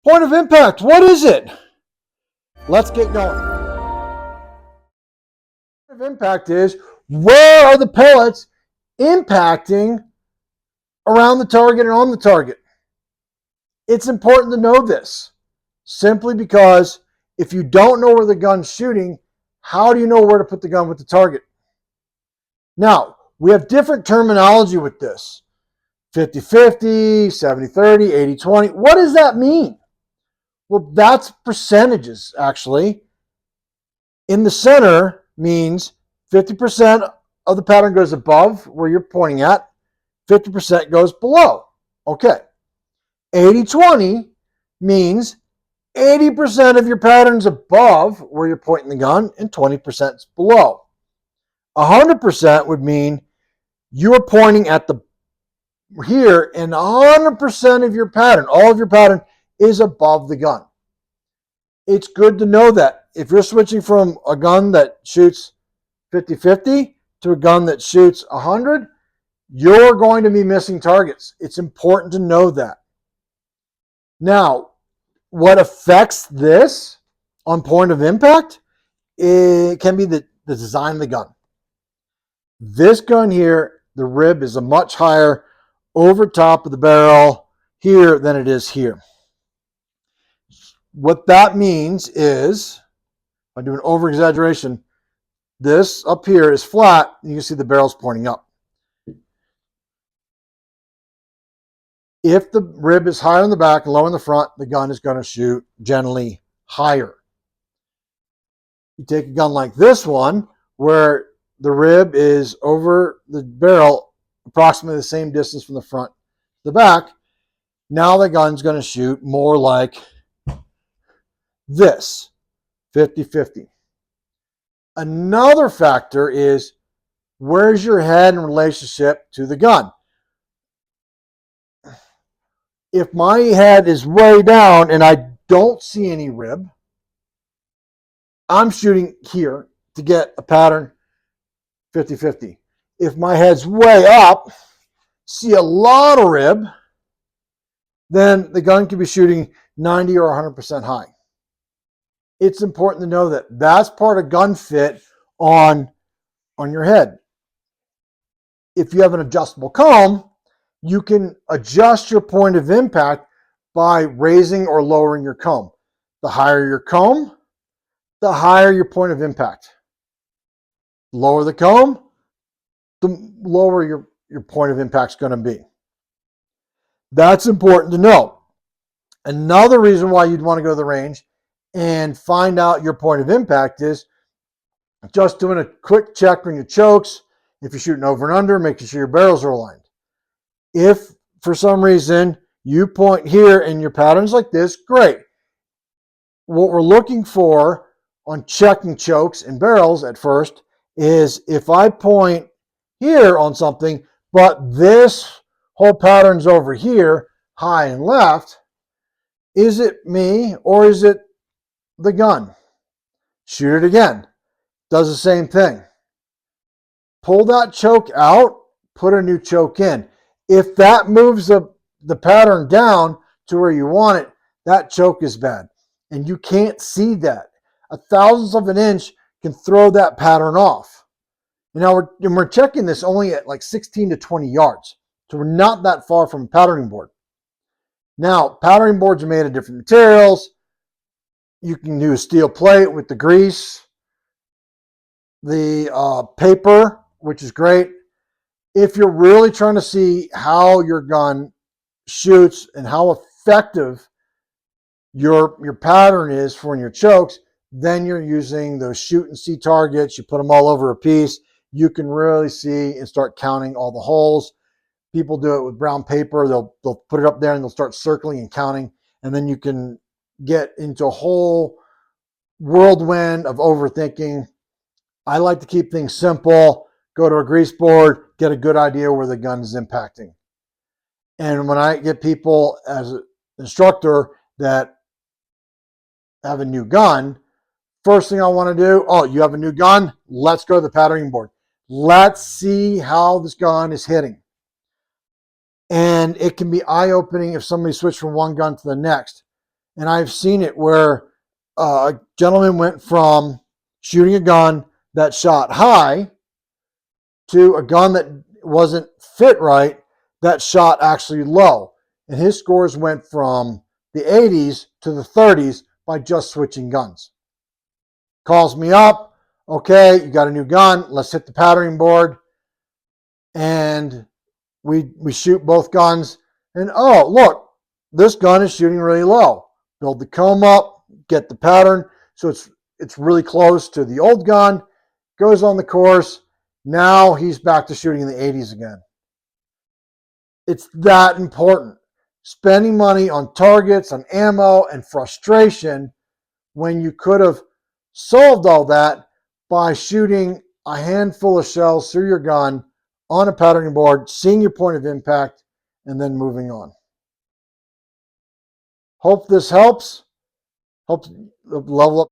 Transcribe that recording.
Point of impact, what is it? Let's get going. Point of impact is, where are the pellets impacting around the target and on the target? It's important to know this, simply because if you don't know where the gun's shooting, how do you know where to put the gun with the target? Now, we have different terminology with this. 50-50, 70-30, 80-20. What does that mean? Well, that's percentages, actually. In the center means 50% of the pattern goes above where you're pointing at, 50% goes below. Okay. 80-20 means 80% of your pattern's above where you're pointing the gun and 20% is below. 100% would mean you're pointing at the here and 100% of your pattern, all of your pattern is above the gun. It's good to know that. If you're switching from a gun that shoots 50-50 to a gun that shoots 100, you're going to be missing targets. It's important to know that. Now, what affects this on point of impact, it can be the design of the gun. This gun here, the rib is a much higher over top of the barrel here than it is here. What that means is, if I do an over exaggeration, this up here is flat, and you can see the barrel's pointing up. If the rib is higher in the back and lower in the front, the gun is going to shoot generally higher. You take a gun like this one, where the rib is over the barrel approximately the same distance from the front to the back, now the gun's going to shoot more like this, 50-50. Another factor is, where's your head in relationship to the gun? If my head is way down and I don't see any rib, I'm shooting here to get a pattern 50-50. If my head's way up, see a lot of rib, then the gun could be shooting 90 or 100% high. It's important to know that that's part of gun fit on your head. If you have an adjustable comb, you can adjust your point of impact by raising or lowering your comb. The higher your comb, the higher your point of impact. Lower the comb, the lower your point of impact is going to be. That's important to know. Another reason why you'd want to go to the range and find out your point of impact is just doing a quick check on your chokes. If you're shooting over and under, making sure your barrels are aligned. If for some reason you point here and your pattern's like this, great. What we're looking for on checking chokes and barrels at first is, if I point here on something, but this whole pattern's over here, high and left, is it me or is it the gun? Shoot it again. Does the same thing. Pull that choke out, put a new choke in. If that moves the pattern down to where you want it, that choke is bad. And you can't see that. A thousandth of an inch can throw that pattern off. Now we're checking this only at like 16 to 20 yards. So we're not that far from a patterning board. Now, patterning boards are made of different materials. You can do a steel plate with the grease, the paper, which is great. If you're really trying to see how your gun shoots and how effective your pattern is for your chokes, then you're using those shoot and see targets. You put them all over a piece. You can really see and start counting all the holes. People do it with brown paper. They'll put it up there and they'll start circling and counting. And then you can get into a whole whirlwind of overthinking. I like to keep things simple. Go to a grease board, get a good idea where the gun is impacting. And when I get people as an instructor that have a new gun, first thing I want to do, oh, you have a new gun? Let's go to the patterning board. Let's see how this gun is hitting. And it can be eye-opening if somebody switched from one gun to the next. And I've seen it where a gentleman went from shooting a gun that shot high to a gun that wasn't fit right that shot actually low. And his scores went from the 80s to the 30s by just switching guns. Calls me up. Okay, you got a new gun. Let's hit the patterning board. And we shoot both guns. And oh, look, this gun is shooting really low. Build the comb up, get the pattern. So it's really close to the old gun. Goes on the course. Now he's back to shooting in the 80s again. It's that important. Spending money on targets, on ammo, and frustration when you could have solved all that by shooting a handful of shells through your gun on a patterning board, seeing your point of impact, and then moving on. Hope this helps. Hope level up